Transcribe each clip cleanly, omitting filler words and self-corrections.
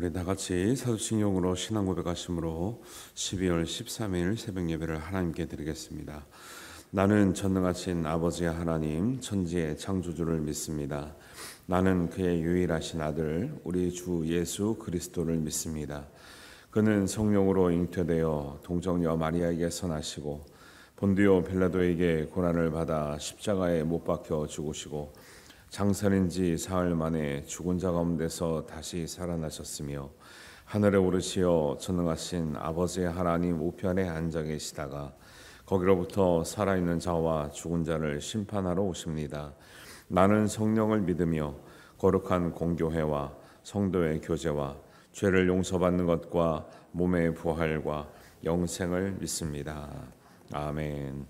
우리 다 같이 사도신경으로 신앙 고백하심으로 12월 13일 새벽 예배를 하나님께 드리겠습니다. 나는 전능하신 아버지 하나님 천지의 창조주를 믿습니다. 나는 그의 유일하신 아들 우리 주 예수 그리스도를 믿습니다. 그는 성령으로 잉태되어 동정녀 마리아에게서 나시고 본디오 빌라도에게 고난을 받아 십자가에 못 박혀 죽으시고 장사된 지 사흘 만에 죽은 자 가운데서 다시 살아나셨으며 하늘에 오르시어 전능하신 아버지 하나님 우편에 앉아 계시다가 거기로부터 살아있는 자와 죽은 자를 심판하러 오십니다. 나는 성령을 믿으며 거룩한 공교회와 성도의 교제와 죄를 용서받는 것과 몸의 부활과 영생을 믿습니다. 아멘.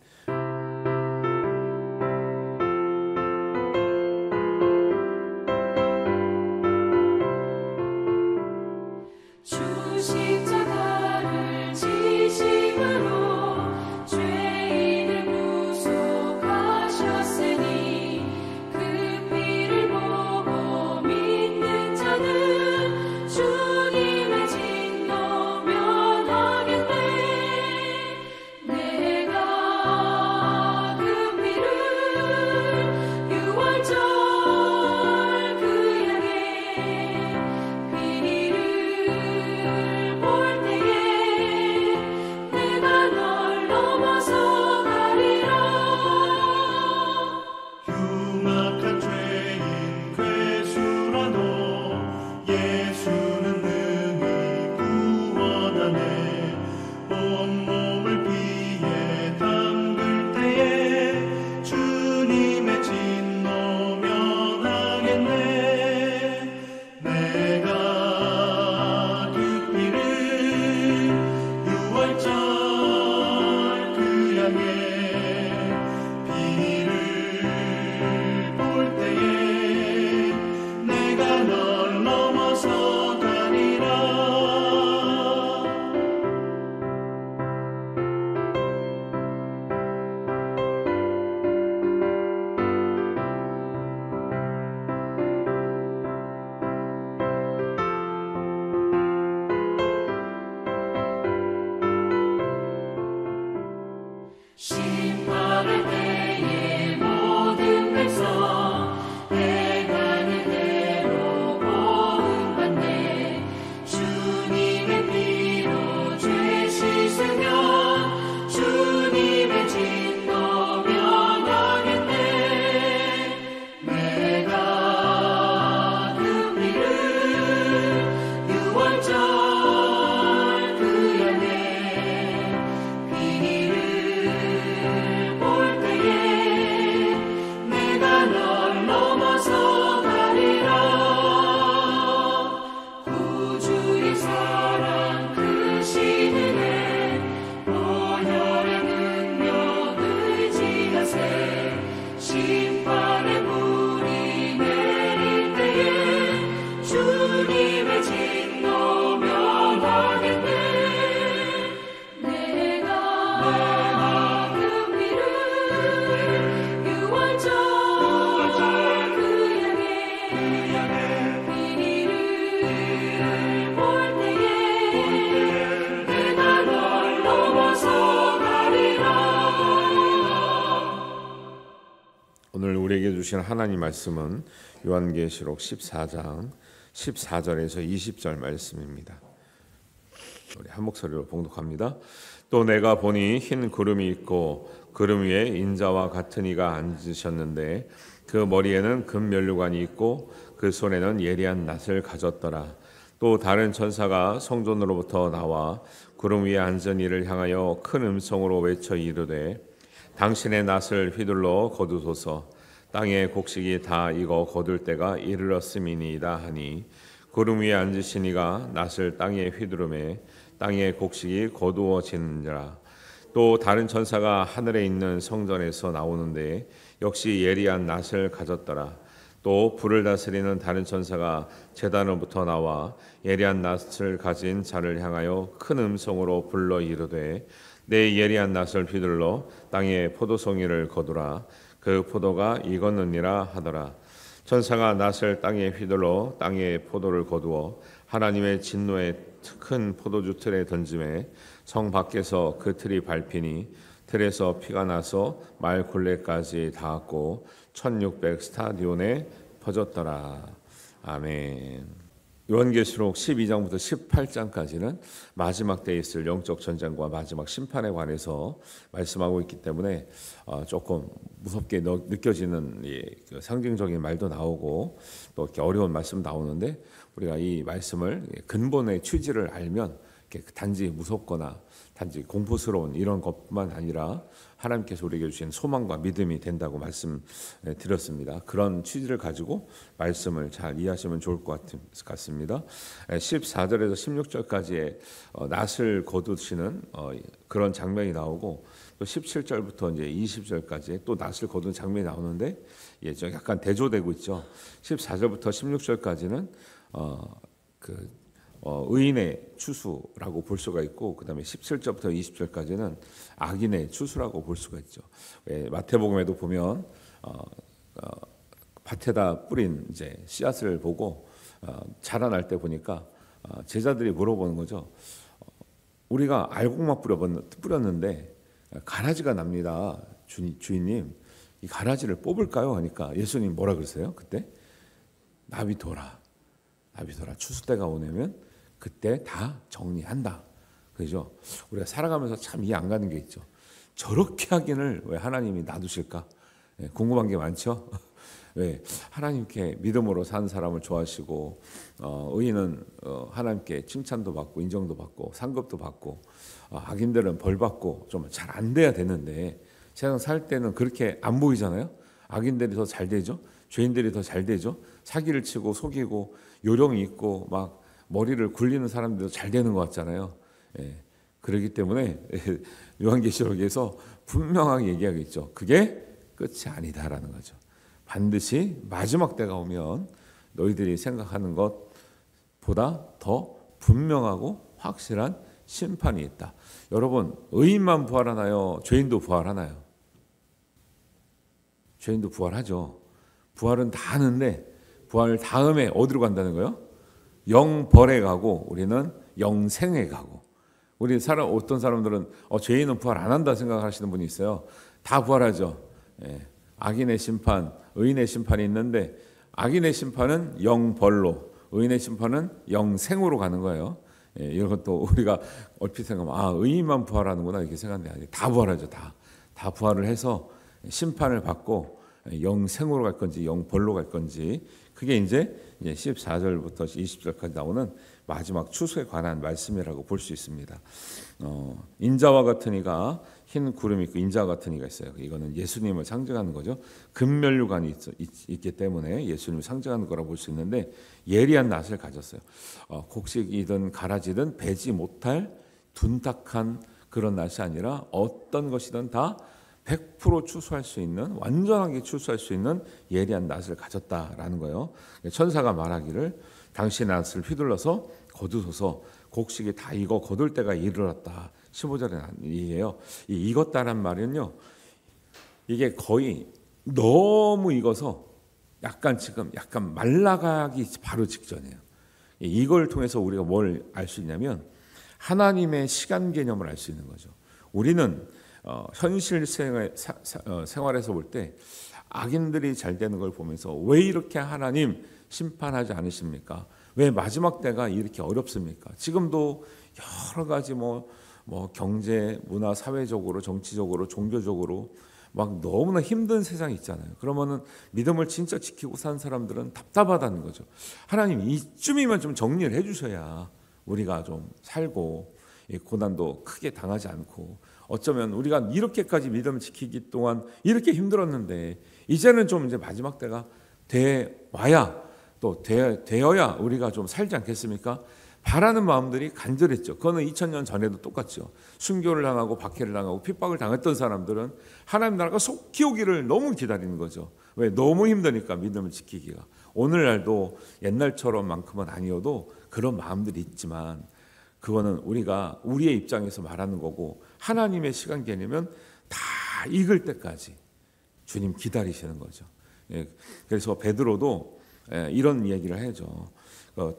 오늘 우리에게 주신 하나님 말씀은 요한계시록 14장 14절에서 20절 말씀입니다. 우리 한 목소리로 봉독합니다. 또 내가 보니 흰 구름이 있고 구름 위에 인자와 같은 이가 앉으셨는데 그 머리에는 금면류관이 있고 그 손에는 예리한 낫을 가졌더라. 또 다른 천사가 성전으로부터 나와 구름 위에 앉은 이를 향하여 큰 음성으로 외쳐 이르되 당신의 낫을 휘둘러 거두소서. 땅의 곡식이 다 익어 거둘 때가 이르렀음이니이다 하니 구름 위에 앉으신 이가 낫을 땅에 휘두르매 땅의 곡식이 거두어지는지라. 또 다른 천사가 하늘에 있는 성전에서 나오는데 역시 예리한 낫을 가졌더라. 또 불을 다스리는 다른 천사가 제단으로부터 나와 예리한 낫을 가진 자를 향하여 큰 음성으로 불러 이르되 내 예리한 낫을 휘둘러 땅에 포도송이를 거두라. 그 포도가 익었느니라 하더라. 천사가 낫을 땅에 휘둘러 땅에 포도를 거두어 하나님의 진노의 큰 포도주 틀에 던짐에 성 밖에서 그 틀이 밟히니 틀에서 피가 나서 말 굴레까지 닿았고 1600 스타디온에 퍼졌더라. 아멘. 요한계시록 12장부터 18장까지는 마지막 때에 있을 영적 전쟁과 마지막 심판에 관해서 말씀하고 있기 때문에 조금 무섭게 느껴지는 그 상징적인 말도 나오고 또 이렇게 어려운 말씀 나오는데 우리가 이 말씀을 근본의 취지를 알면 단지 무섭거나 단지 공포스러운 이런 것만 아니라 하나님께서 우리에게 주신 소망과 믿음이 된다고 말씀드렸습니다. 그런 취지를 가지고 말씀을 잘 이해하시면 좋을 것 같습니다. 14절에서 16절까지의 낫을 거두시는 그런 장면이 나오고 또 17절부터 이제 20절까지 또 낫을 거두는 장면이 나오는데 약간 대조되고 있죠. 14절부터 16절까지는 의인의 추수라고 볼 수가 있고 그 다음에 17절부터 20절까지는 악인의 추수라고 볼 수가 있죠. 마태복음에도 보면 밭에다 뿌린 이제 씨앗을 보고 자라날 때 보니까 제자들이 물어보는 거죠. 우리가 알곡만 뿌렸는데 가라지가 납니다. 주인님, 이 가라지를 뽑을까요? 하니까 예수님 뭐라 그러세요? 그때 나비둬라. 추수 때가 오면 그때 다 정리한다. 그죠? 우리가 살아가면서 참 이해 안 가는 게 있죠. 저렇게 하기를 왜 하나님이 놔두실까? 궁금한 게 많죠. 왜 하나님께 믿음으로 사는 사람을 좋아하시고 의인은 하나님께 칭찬도 받고 인정도 받고 상급도 받고 악인들은 벌 받고 좀 잘 안 돼야 되는데 세상 살 때는 그렇게 안 보이잖아요. 악인들이 더 잘 되죠. 죄인들이 더 잘 되죠. 사기를 치고 속이고 요령이 있고 막 머리를 굴리는 사람들도 잘 되는 것 같잖아요. 그렇기 때문에 요한계시록에서 분명하게 얘기하고 있죠. 그게 끝이 아니다라는 거죠. 반드시 마지막 때가 오면 너희들이 생각하는 것보다 더 분명하고 확실한 심판이 있다. 여러분, 의인만 부활하나요? 죄인도 부활하나요? 죄인도 부활하죠. 부활은 다 하는데 부활 다음에 어디로 간다는 거예요? 영벌에 가고 우리는 영생에 가고. 우리 어떤 사람들은 죄인은 부활 안 한다 생각하시는 분이 있어요. 다 부활하죠. 악인의 심판, 의인의 심판이 있는데 악인의 심판은 영벌로, 의인의 심판은 영생으로 가는 거예요. 이런 것도 우리가 얼핏 생각하면 의인만 부활하는구나 이렇게 생각하는데 아니에요. 다 부활하죠. 다 부활을 해서 심판을 받고 영생으로 갈 건지 영벌로 갈 건지 그게 이제 14절부터 20절까지 나오는 마지막 추수에 관한 말씀이라고 볼 수 있습니다. 인자와 같은 이가 흰 구름이 있고 인자와 같은 이가 있어요. 이거는 예수님을 상징하는 거죠. 금면류관이 있기 때문에 예수님을 상징하는 거라고 볼 수 있는데 예리한 낫을 가졌어요. 곡식이든 가라지든 베지 못할 둔탁한 그런 낫이 아니라 어떤 것이든 다 100% 추수할 수 있는 완전하게 추수할 수 있는 예리한 낫을 가졌다라는 거예요. 천사가 말하기를 당신 낫을 휘둘러서 거두소서 곡식이 다 익어 거둘 때가 이르렀다. 15절에 이에요. 이 익었다란 말은요. 이게 거의 너무 익어서 약간 말라가기 바로 직전이에요. 이걸 통해서 우리가 뭘 알 수 있냐면 하나님의 시간 개념을 알 수 있는 거죠. 우리는 현실 생활에서 볼 때 악인들이 잘 되는 걸 보면서 왜 이렇게 하나님 심판하지 않으십니까? 왜 마지막 때가 이렇게 어렵습니까? 지금도 여러 가지 뭐 경제, 문화, 사회적으로, 정치적으로, 종교적으로 막 너무나 힘든 세상이 있잖아요. 그러면은 믿음을 진짜 지키고 산 사람들은 답답하다는 거죠. 하나님 이쯤이면 좀 정리를 해주셔야 우리가 좀 살고 고난도 크게 당하지 않고 어쩌면 우리가 이렇게까지 믿음을 지키기 동안 이렇게 힘들었는데 이제는 좀 이제 마지막 때가 되어야 우리가 좀 살지 않겠습니까? 바라는 마음들이 간절했죠. 그거는 2000년 전에도 똑같죠. 순교를 당하고 박해를 당하고 핍박을 당했던 사람들은 하나님 나라가 속히 오기를 너무 기다리는 거죠. 왜? 너무 힘드니까 믿음을 지키기가. 오늘날도 옛날처럼만큼은 아니어도 그런 마음들이 있지만 그거는 우리가 우리의 입장에서 말하는 거고 하나님의 시간 개념은 다 익을 때까지 주님 기다리시는 거죠. 그래서 베드로도 이런 얘기를 해죠.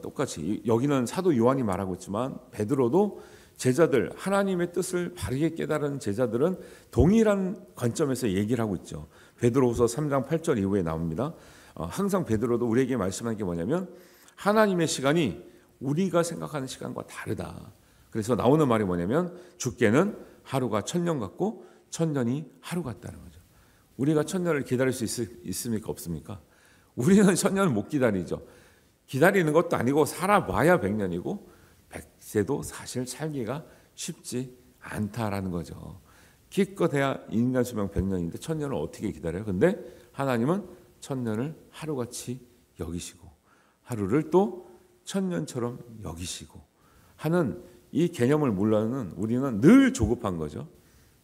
똑같이 여기는 사도 요한이 말하고 있지만 베드로도 제자들, 하나님의 뜻을 바르게 깨달은 제자들은 동일한 관점에서 얘기를 하고 있죠. 베드로후서 3장 8절 이후에 나옵니다. 항상 베드로도 우리에게 말씀하는 게 뭐냐면 하나님의 시간이 우리가 생각하는 시간과 다르다. 그래서 나오는 말이 뭐냐면 주께는 하루가 1000년 같고 1000년이 하루 같다는 거죠. 우리가 1000년을 기다릴 수 있습니까? 없습니까? 우리는 1000년을 못 기다리죠. 기다리는 것도 아니고 살아봐야 100년이고 100세도 사실 살기가 쉽지 않다라는 거죠. 기껏해야 인간 수명 100년인데 1000년을 어떻게 기다려요? 근데 하나님은 1000년을 하루같이 여기시고 하루를 또 1000년처럼 여기시고 하는 이 개념을 몰라는 우리는 늘 조급한 거죠.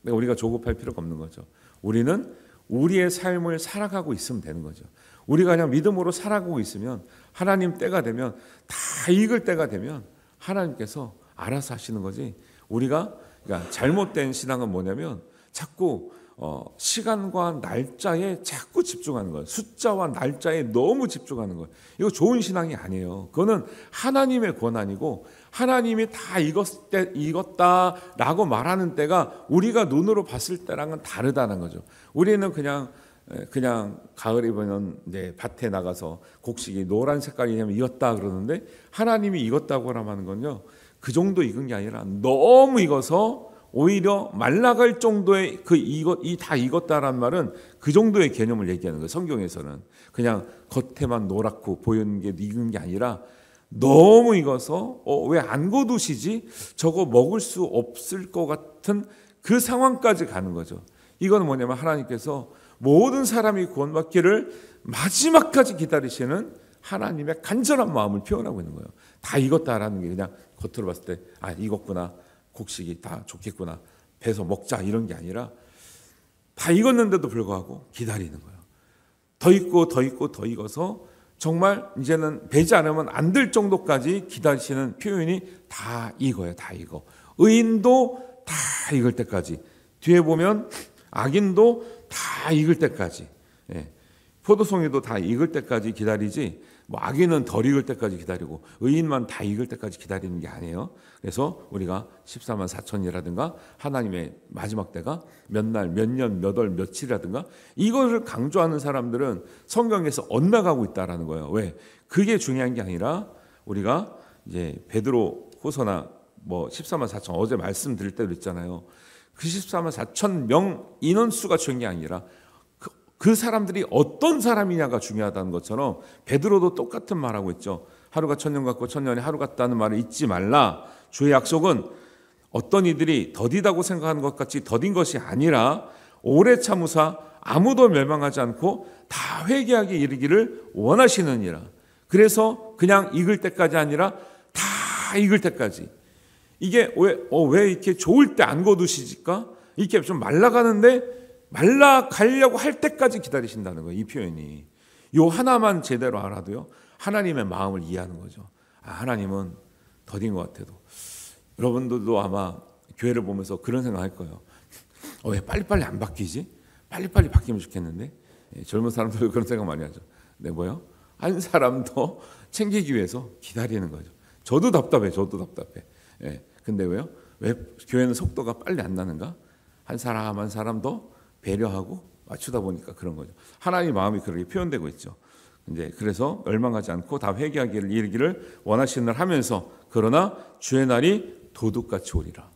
근데 우리가 조급할 필요가 없는 거죠. 우리는 우리의 삶을 살아가고 있으면 되는 거죠. 우리가 그냥 믿음으로 살아가고 있으면 하나님 때가 되면 다 익을 때가 되면 하나님께서 알아서 하시는 거지. 우리가 그러니까 잘못된 신앙은 뭐냐면 자꾸 시간과 날짜에 자꾸 집중하는 거예요. 숫자와 날짜에 너무 집중하는 거예요. 이거 좋은 신앙이 아니에요. 그거는 하나님의 권한이고 하나님이 다 익었다라고 말하는 때가 우리가 눈으로 봤을 때랑은 다르다는 거죠. 우리는 그냥 가을이면 이제 밭에 나가서 곡식이 노란 색깔이면 익었다 그러는데 하나님이 익었다고 하는 건요. 그 정도 익은 게 아니라 너무 익어서 오히려 말라갈 정도의 다 익었다라는 말은 그 정도의 개념을 얘기하는 거예요. 성경에서는 그냥 겉에만 노랗고 보이는 게 익은 게 아니라 너무 익어서 왜 안 거두시지? 저거 먹을 수 없을 것 같은 그 상황까지 가는 거죠. 이건 뭐냐면 하나님께서 모든 사람이 구원받기를 마지막까지 기다리시는 하나님의 간절한 마음을 표현하고 있는 거예요. 다 익었다라는 게 그냥 겉으로 봤을 때 익었구나. 곡식이 다 좋겠구나. 배서 먹자 이런 게 아니라 다 익었는데도 불구하고 기다리는 거예요. 더 익고 더 익고 더 익어서 정말 이제는 배지 않으면 안 될 정도까지 기다리시는 표현이 다 익어요. 다 익어. 의인도 다 익을 때까지. 뒤에 보면 악인도 다 익을 때까지. 포도송이도 다 익을 때까지 기다리지 악인은 덜 익을 때까지 기다리고 의인만 다 익을 때까지 기다리는 게 아니에요. 그래서 우리가 14만 4천이라든가 하나님의 마지막 때가 몇 날, 몇 년, 몇 월, 며칠이라든가 이것을 강조하는 사람들은 성경에서 엇나가고 있다라는 거예요. 왜? 그게 중요한 게 아니라 우리가 이제 베드로 후서나 14만 4천 어제 말씀드릴 때도 있잖아요. 그 14만 4천 명 인원수가 중요한 게 아니라 그 사람들이 어떤 사람이냐가 중요하다는 것처럼 베드로도 똑같은 말하고 있죠. 하루가 1000년 같고 1000년이 하루 같다는 말을 잊지 말라. 주의 약속은 어떤 이들이 더디다고 생각하는 것 같이 더딘 것이 아니라 오래 참으사 아무도 멸망하지 않고 다 회개하게 이르기를 원하시느니라. 그래서 그냥 익을 때까지 아니라 다 익을 때까지. 이게 왜 이렇게 좋을 때 안 거두시지까? 이렇게 좀 말라가는데 말라가려고 할 때까지 기다리신다는 거예요. 이 표현이. 요 하나만 제대로 알아도요. 하나님의 마음을 이해하는 거죠. 하나님은 더딘 것 같아도. 여러분들도 아마 교회를 보면서 그런 생각할 거예요. 왜 빨리빨리 안 바뀌지? 빨리빨리 바뀌면 좋겠는데. 젊은 사람들도 그런 생각 많이 하죠. 네, 뭐요? 한 사람 더 챙기기 위해서 기다리는 거죠. 저도 답답해. 근데 왜요? 왜 교회는 속도가 빨리 안 나는가? 한 사람 한 사람 더 배려하고 맞추다 보니까 그런 거죠. 하나님의 마음이 그렇게 표현되고 있죠. 이제 그래서 멸망하지 않고 다 회개하기를 이르기를 원하시는 하면서 그러나 주의 날이 도둑같이 오리라.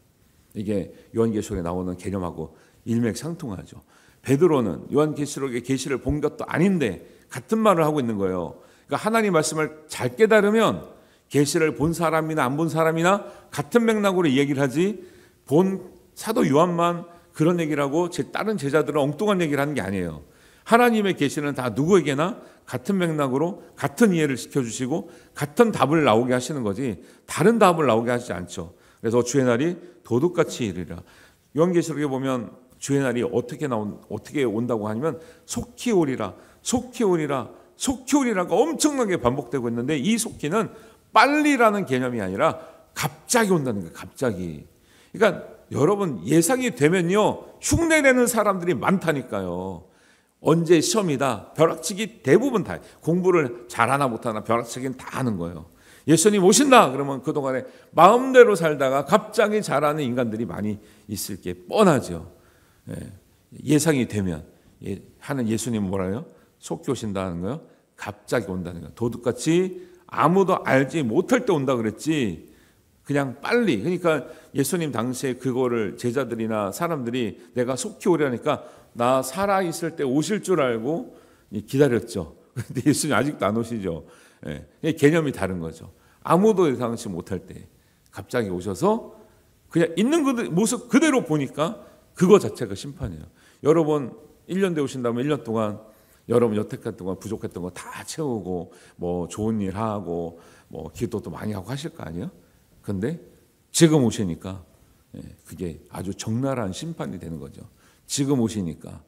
이게 요한계시록에 나오는 개념하고 일맥상통하죠. 베드로는 요한계시록의 계시를 본 것도 아닌데 같은 말을 하고 있는 거예요. 그러니까 하나님 말씀을 잘 깨달으면 계시를 본 사람이나 안 본 사람이나 같은 맥락으로 얘기를 하지 본 사도 요한만 그런 얘기를 하고 다른 제자들은 엉뚱한 얘기를 하는 게 아니에요. 하나님의 계시는 다 누구에게나 같은 맥락으로 같은 이해를 시켜주시고 같은 답을 나오게 하시는 거지 다른 답을 나오게 하시지 않죠. 그래서 주의 날이 도둑같이 이르리라. 요한계시록에 보면 주의 날이 어떻게 온다고 하냐면 속히 오리라, 속히 오리라, 속히 오리라가 엄청나게 반복되고 있는데 이 속히는 빨리라는 개념이 아니라 갑자기 온다는 거예요. 갑자기. 그러니까 여러분 예상이 되면요 흉내내는 사람들이 많다니까요. 언제 시험이다 벼락치기 대부분 다 공부를 잘하나 못하나 벼락치기는 다 하는 거예요. 예수님 오신다 그러면 그동안에 마음대로 살다가 갑자기 자라는 인간들이 많이 있을 게 뻔하죠. 예상이 되면 하는 예수님은 뭐라요? 속히 오신다는 거요? 갑자기 온다는 거예요. 도둑같이 아무도 알지 못할 때 온다 그랬지 그냥 빨리. 그러니까 예수님 당시에 그거를 제자들이나 사람들이 내가 속히 오려니까 나 살아있을 때 오실 줄 알고 기다렸죠. 그런데 예수님 아직도 안 오시죠. 개념이 다른 거죠. 아무도 예상치 못할 때 갑자기 오셔서 그냥 있는 모습 그대로 보니까 그거 자체가 심판이에요. 여러분 1년 돼 오신다면 1년 동안 여러분 여태까지 동안 부족했던 거 다 채우고 뭐 좋은 일 하고 뭐 기도도 많이 하고 하실 거 아니에요? 근데 지금 오시니까 그게 아주 적나라한 심판이 되는 거죠. 지금 오시니까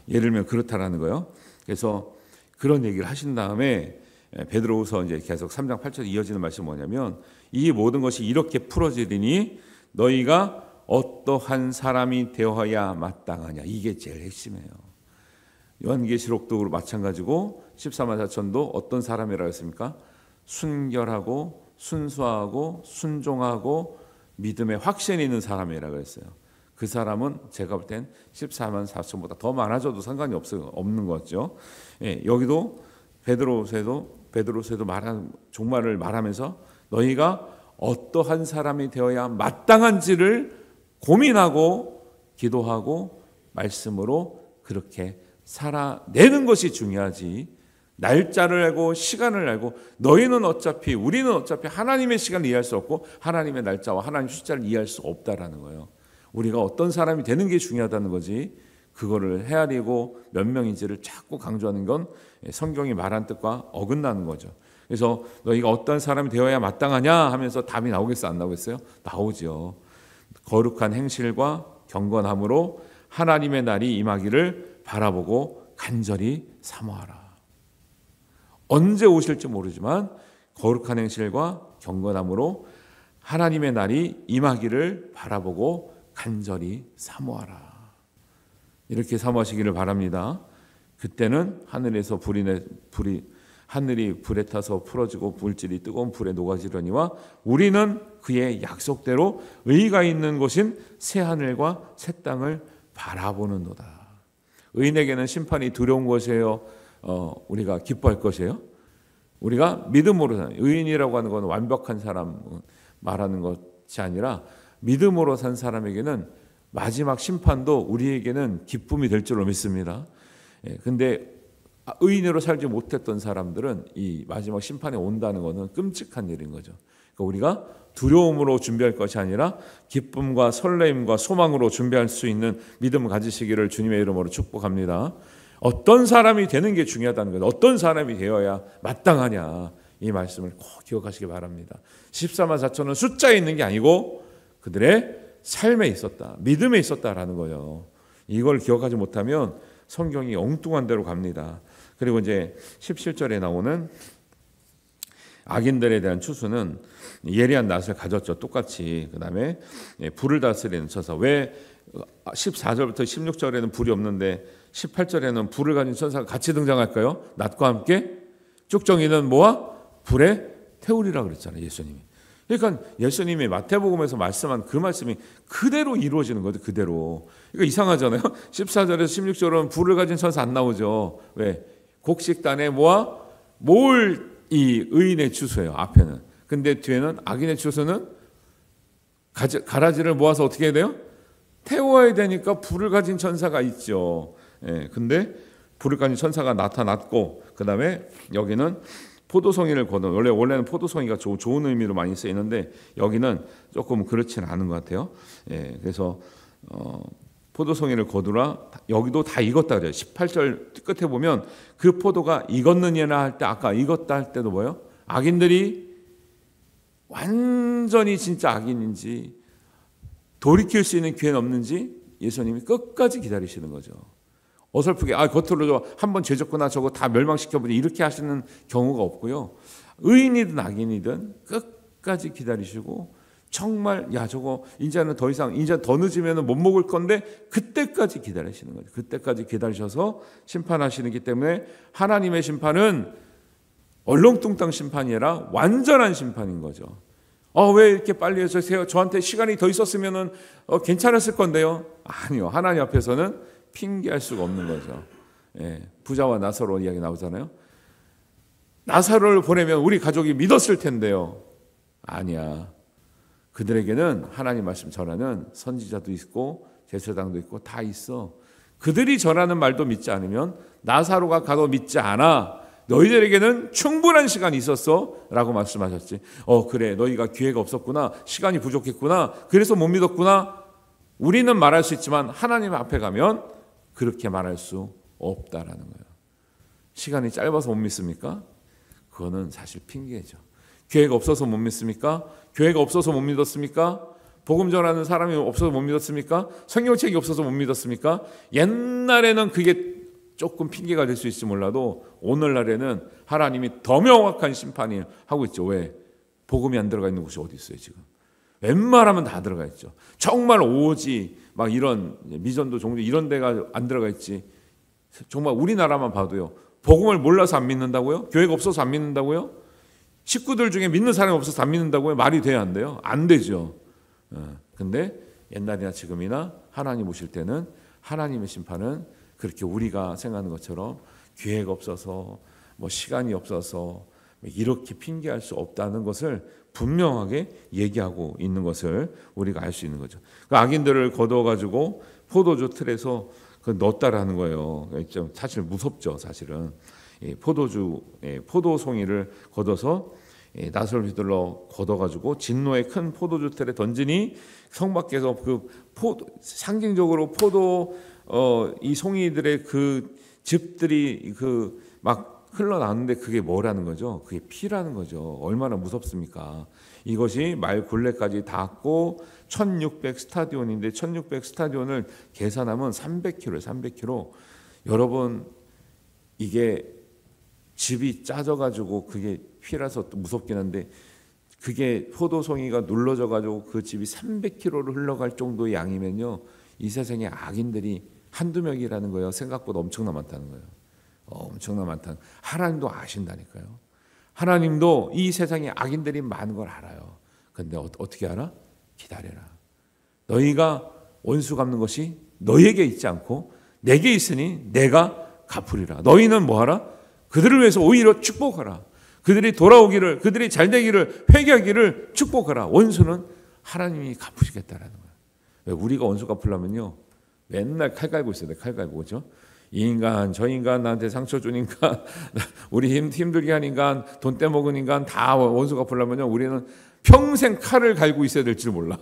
예를 들면 그렇다라는 거예요. 그래서 그런 얘기를 하신 다음에 베드로후서 이제 계속 3장 8절 이어지는 말씀이 뭐냐면 이 모든 것이 이렇게 풀어지리니 너희가 어떠한 사람이 되어야 마땅하냐. 이게 제일 핵심이에요. 요한계시록도 마찬가지고 14만 4천도 어떤 사람이라고 했습니까? 순결하고 순수하고 순종하고 믿음에 확신이 있는 사람이라고 했어요. 그 사람은 제가 볼 땐 14만 4천보다 더 많아져도 상관이 없는 거죠. 여기도 베드로서에도 말한 종말을 말하면서 너희가 어떠한 사람이 되어야 마땅한지를 고민하고 기도하고 말씀으로 그렇게 살아내는 것이 중요하지. 날짜를 알고 시간을 알고 우리는 어차피 하나님의 시간을 이해할 수 없고 하나님의 날짜와 하나님의 숫자를 이해할 수 없다라는 거예요. 우리가 어떤 사람이 되는 게 중요하다는 거지. 그거를 헤아리고 몇 명인지를 자꾸 강조하는 건 성경이 말한 뜻과 어긋나는 거죠. 그래서 너희가 어떤 사람이 되어야 마땅하냐 하면서 답이 나오겠어요? 안 나오겠어요? 나오죠. 거룩한 행실과 경건함으로 하나님의 날이 임하기를 바라보고 간절히 사모하라. 언제 오실지 모르지만 거룩한 행실과 경건함으로 하나님의 날이 임하기를 바라보고 간절히 사모하라. 이렇게 사모하시기를 바랍니다. 그때는 하늘에서 하늘이 불에 타서 풀어지고 물질이 뜨거운 불에 녹아지려니와 우리는 그의 약속대로 의가 있는 곳인 새 하늘과 새 땅을 바라보는도다. 의인에게는 심판이 두려운 것이에요? 우리가 기뻐할 것이에요? 우리가 믿음으로 사는, 의인이라고 하는 건 완벽한 사람 말하는 것이 아니라 믿음으로 산 사람에게는 마지막 심판도 우리에게는 기쁨이 될 줄로 믿습니다. 근데 의인으로 살지 못했던 사람들은 이 마지막 심판에 온다는 것은 끔찍한 일인 거죠. 그러니까 우리가 두려움으로 준비할 것이 아니라 기쁨과 설레임과 소망으로 준비할 수 있는 믿음을 가지시기를 주님의 이름으로 축복합니다. 어떤 사람이 되는 게 중요하다는 거예요. 어떤 사람이 되어야 마땅하냐. 이 말씀을 꼭 기억하시기 바랍니다. 14만 4천은 숫자에 있는 게 아니고 그들의 삶에 있었다. 믿음에 있었다라는 거예요. 이걸 기억하지 못하면 성경이 엉뚱한 데로 갑니다. 그리고 이제 17절에 나오는 악인들에 대한 추수는 예리한 낫을 가졌죠. 똑같이. 그 다음에 불을 다스리는 천사. 왜 14절부터 16절에는 불이 없는데 18절에는 불을 가진 천사가 같이 등장할까요? 낫과 함께 쭉정이는 뭐와? 불에 태우리라 그랬잖아요. 예수님이. 그러니까 예수님이 마태복음에서 말씀한 그 말씀이 그대로 이루어지는 거죠. 그대로. 그러니까 이상하잖아요. 14절에서 16절은 불을 가진 천사 안 나오죠. 왜? 곡식단에 뭐와? 모을 이 의인의 추수예요. 앞에는. 근데 뒤에는 악인의 추수는 가라지를 모아서 어떻게 해야 돼요? 태워야 되니까 불을 가진 천사가 있죠. 근데 불을 가진 천사가 나타났고 그 다음에 여기는 포도송이를 거둔, 원래는 포도송이가 좋은 의미로 많이 쓰이는데 여기는 조금 그렇지는 않은 것 같아요. 그래서 포도송이를 거두라. 여기도 다 익었다 그래요. 18절 끝에 보면 그 포도가 익었느냐나 할 때 아까 익었다 할 때도 뭐예요? 악인들이 완전히 진짜 악인인지 돌이킬 수 있는 기회는 없는지 예수님이 끝까지 기다리시는 거죠. 어설프게 겉으로 한번 죄졌구나 저거 다 멸망시켜보자 이렇게 하시는 경우가 없고요. 의인이든 악인이든 끝까지 기다리시고 정말 저거 이제는 더 이상 이제 더 늦으면 못 먹을 건데 그때까지 기다리시는 거죠. 그때까지 기다리셔서 심판하시기 때문에 하나님의 심판은 얼렁뚱땅 심판이 아니라 완전한 심판인 거죠. 왜 이렇게 빨리 해서 저한테 시간이 더 있었으면 괜찮았을 건데요. 아니요. 하나님 앞에서는 핑계할 수가 없는 거죠. 부자와 나사로 이야기 나오잖아요. 나사로를 보내면 우리 가족이 믿었을 텐데요. 아니야. 그들에게는 하나님 말씀 전하는 선지자도 있고 제사장도 있고 다 있어. 그들이 전하는 말도 믿지 않으면 나사로가 가도 믿지 않아. 너희들에게는 충분한 시간이 있었어 라고 말씀하셨지. 그래, 너희가 기회가 없었구나, 시간이 부족했구나, 그래서 못 믿었구나. 우리는 말할 수 있지만 하나님 앞에 가면 그렇게 말할 수 없다라는 거예요. 시간이 짧아서 못 믿습니까? 그거는 사실 핑계죠. 기회가 없어서 못 믿습니까? 교회가 없어서 못 믿었습니까? 복음 전하는 사람이 없어서 못 믿었습니까? 성경책이 없어서 못 믿었습니까? 옛날에는 그게 조금 핑계가 될 수 있을지 몰라도 오늘날에는 하나님이 더 명확한 심판을 하고 있죠. 왜? 복음이 안 들어가 있는 곳이 어디 있어요 지금? 웬만하면 다 들어가 있죠. 정말 오지 막 이런 미전도 종교 이런 데가 안 들어가 있지. 정말 우리나라만 봐도요. 복음을 몰라서 안 믿는다고요? 교회가 없어서 안 믿는다고요? 식구들 중에 믿는 사람이 없어서 안 믿는다고요? 말이 돼야 안 돼요? 안 되죠. 근데 옛날이나 지금이나 하나님 오실 때는 하나님의 심판은 그렇게 우리가 생각하는 것처럼 기회가 없어서 시간이 없어서 이렇게 핑계할 수 없다는 것을 분명하게 얘기하고 있는 것을 우리가 알 수 있는 거죠. 그 악인들을 거둬가지고 포도주 틀에서 넣었다라는 거예요. 좀 사실 무섭죠. 사실은 포도송이를 걷어서 낫을 휘둘러 걷어가지고 진노의 큰 포도주 틀에 던지니 성 밖에서 상징적으로 이 송이들의 그 즙들이 막 흘러나오는데 그게 뭐라는 거죠? 그게 피라는 거죠. 얼마나 무섭습니까? 이것이 말 굴레까지 닿고 1600 스타디온인데 1600 스타디온을 계산하면 300km, 300km. 여러분 이게 즙이 짜져가지고 그게 피라서 또 무섭긴 한데 그게 포도송이가 눌러져가지고 그 즙이 300km를 흘러갈 정도의 양이면요. 이 세상에 악인들이 한두 명이라는 거예요. 생각보다 엄청나 많다는 거예요. 엄청나 많다는. 하나님도 아신다니까요. 하나님도 이 세상에 악인들이 많은 걸 알아요. 그런데 어떻게 알아? 기다려라. 너희가 원수 갚는 것이 너희에게 있지 않고 내게 있으니 내가 갚으리라. 너희는 뭐하라? 그들을 위해서 오히려 축복하라. 그들이 돌아오기를, 그들이 잘되기를, 회개하기를 축복하라. 원수는 하나님이 갚으시겠다라는 거예요. 왜? 우리가 원수 갚으려면요 맨날 칼 갈고 있어야 돼. 칼 갈고. 그죠? 이 인간 저 인간 나한테 상처 준 인간 우리 힘들게 한 인간 돈 떼먹은 인간 다 원수 갚으려면요 우리는 평생 칼을 갈고 있어야 될지 몰라.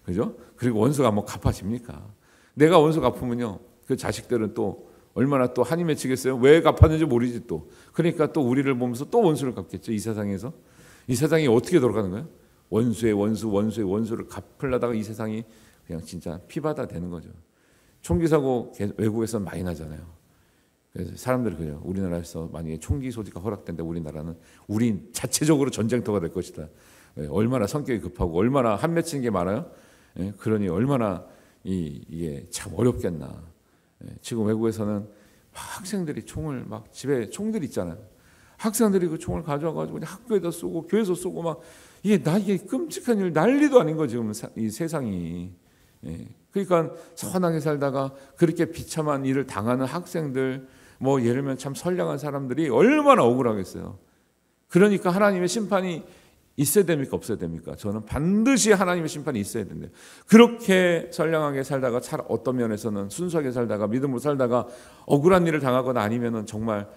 그죠? 그리고 원수가 뭐 갚아집니까? 내가 원수 갚으면요 그 자식들은 또 얼마나 또 한이 맺히겠어요? 왜 갚았는지 모르지 또. 그러니까 또 우리를 보면서 또 원수를 갚겠죠. 이 세상에서. 이 세상이 어떻게 돌아가는 거예요? 원수의 원수를 갚으려다가 이 세상이 그냥 진짜 피바다 되는 거죠. 총기 사고 외국에서는 많이 나잖아요. 그래서 사람들이 그래요. 우리나라에서 만약에 총기 소지가 허락된다 우리나라는 우리 자체적으로 전쟁터가 될 것이다. 얼마나 성격이 급하고 얼마나 한 맺히는 게 많아요. 그러니 얼마나 이게 참 어렵겠나. 지금 외국에서는 학생들이 총을 막 집에 총들 있잖아요. 학생들이 그 총을 가져와가지고 학교에다 쏘고 교회에서 쏘고 막 이게 끔찍한 일 난리도 아닌 거 지금 이 세상이. 그러니까 선하게 살다가 그렇게 비참한 일을 당하는 학생들 예를 들면 참 선량한 사람들이 얼마나 억울하겠어요. 그러니까 하나님의 심판이 있어야 됩니까? 없어야 됩니까? 저는 반드시 하나님의 심판이 있어야 된대요. 그렇게 선량하게 살다가 어떤 면에서는 순수하게 살다가 믿음으로 살다가 억울한 일을 당하거나 아니면은 정말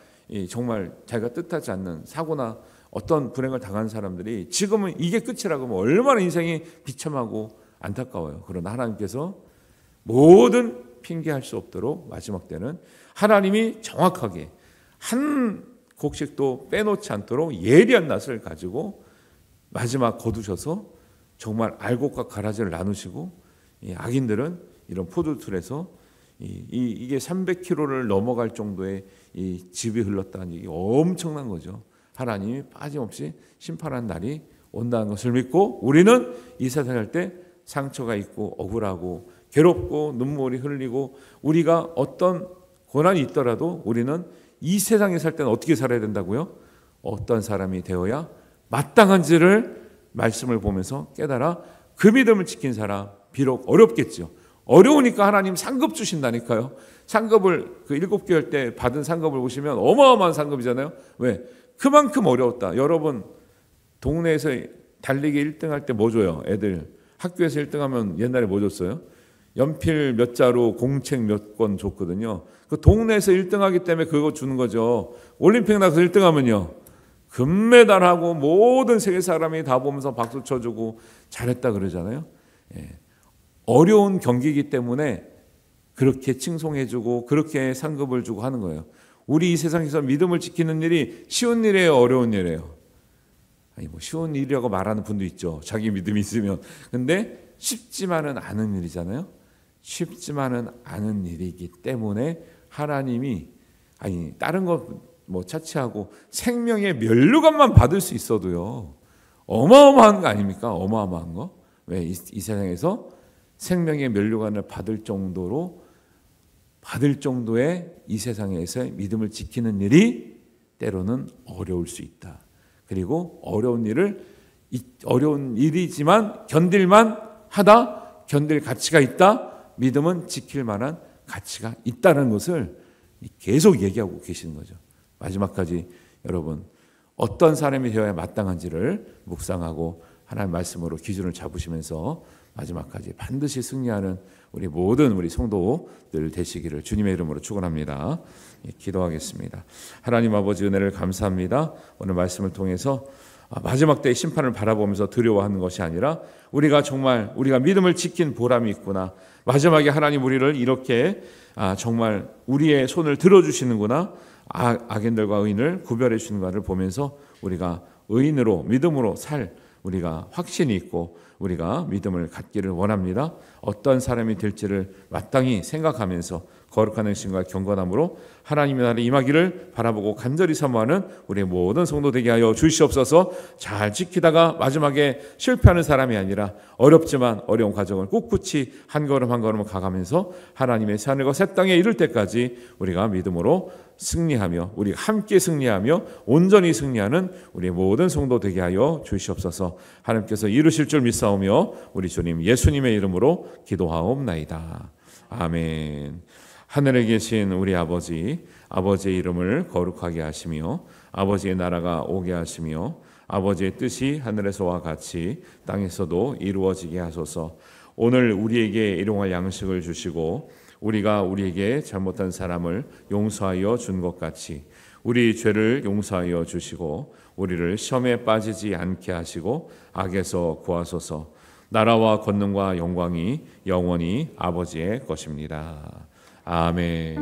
자기가 뜻하지 않는 사고나 어떤 불행을 당한 사람들이 지금은 이게 끝이라고 하면 얼마나 인생이 비참하고 안타까워요. 그러나 하나님께서 모든 핑계할 수 없도록 마지막 때는 하나님이 정확하게 한 곡식도 빼놓지 않도록 예리한 낫을 가지고 마지막 거두셔서 정말 알곡과 가라지를 나누시고 악인들은 이런 포도틀에서 이게 300km를 넘어갈 정도의 이 즙이 흘렀다는 얘기 엄청난 거죠. 하나님이 빠짐없이 심판하는 날이 온다는 것을 믿고 우리는 이 세상에 살 때 상처가 있고 억울하고 괴롭고 눈물이 흘리고 우리가 어떤 고난이 있더라도 우리는 이 세상에 살 때는 어떻게 살아야 된다고요? 어떤 사람이 되어야 마땅한지를 말씀을 보면서 깨달아 그 믿음을 지킨 사람, 비록 어렵겠죠. 어려우니까 하나님 상급 주신다니까요. 상급을 그 7개월 때 받은 상급을 보시면 어마어마한 상급이잖아요. 왜? 그만큼 어려웠다. 여러분 동네에서 달리기 1등 할 때 뭐 줘요? 애들 학교에서 1등 하면 옛날에 뭐 줬어요? 연필 몇 자루 공책 몇 권 줬거든요. 그 동네에서 1등 하기 때문에 그거 주는 거죠. 올림픽 나가서 1등 하면요, 금메달하고 모든 세계 사람이 다 보면서 박수 쳐주고 잘했다 그러잖아요. 예. 어려운 경기이기 때문에 그렇게 칭송해주고 그렇게 상급을 주고 하는 거예요. 우리 이 세상에서 믿음을 지키는 일이 쉬운 일이에요, 어려운 일이에요? 아니 뭐 쉬운 일이라고 말하는 분도 있죠. 자기 믿음이 있으면. 근데 쉽지만은 않은 일이잖아요. 쉽지만은 않은 일이기 때문에 하나님이, 아니 다른 거 뭐 차치하고 생명의 면류관만 받을 수 있어도요 어마어마한 거 아닙니까? 어마어마한 거. 왜? 이 세상에서 생명의 면류관을 받을 정도의 이 세상에서의 믿음을 지키는 일이 때로는 어려울 수 있다. 그리고 어려운 일이지만 견딜만 하다, 견딜 가치가 있다, 믿음은 지킬 만한 가치가 있다는 것을 계속 얘기하고 계시는 거죠. 마지막까지 여러분 어떤 사람이 되어야 마땅한지를 묵상하고 하나님의 말씀으로 기준을 잡으시면서 마지막까지 반드시 승리하는 우리 모든 우리 성도들 되시기를 주님의 이름으로 축원합니다. 기도하겠습니다. 하나님 아버지 은혜를 감사합니다. 오늘 말씀을 통해서 마지막 때의 심판을 바라보면서 두려워하는 것이 아니라 우리가 정말 우리가 믿음을 지킨 보람이 있구나. 마지막에 하나님 우리를 이렇게 정말 우리의 손을 들어주시는구나. 악인들과 의인을 구별해 주시는가를 보면서 우리가 의인으로 믿음으로 살 우리가 확신이 있고 우리가 믿음을 갖기를 원합니다. 어떤 사람이 될지를 마땅히 생각하면서 거룩한 행실과 경건함으로 하나님의 나라에 임하기를 바라보고 간절히 사모하는 우리 모든 성도 되게 하여 주시옵소서. 잘 지키다가 마지막에 실패하는 사람이 아니라 어렵지만 어려운 과정을 꿋꿋이 한 걸음 한 걸음 가가면서 하나님의 새하늘과 새 땅에 이를 때까지 우리가 믿음으로 승리하며 우리가 함께 승리하며 온전히 승리하는 우리 모든 성도 되게 하여 주시옵소서. 하나님께서 이루실 줄 믿사오며 우리 주님 예수님의 이름으로 기도하옵나이다. 아멘. 하늘에 계신 우리 아버지, 아버지의 이름을 거룩하게 하시며 아버지의 나라가 오게 하시며 아버지의 뜻이 하늘에서와 같이 땅에서도 이루어지게 하소서. 오늘 우리에게 일용할 양식을 주시고 우리가 우리에게 잘못한 사람을 용서하여 준 것 같이 우리 죄를 용서하여 주시고 우리를 시험에 빠지지 않게 하시고 악에서 구하소서. 나라와 권능과 영광이 영원히 아버지의 것입니다. 아멘.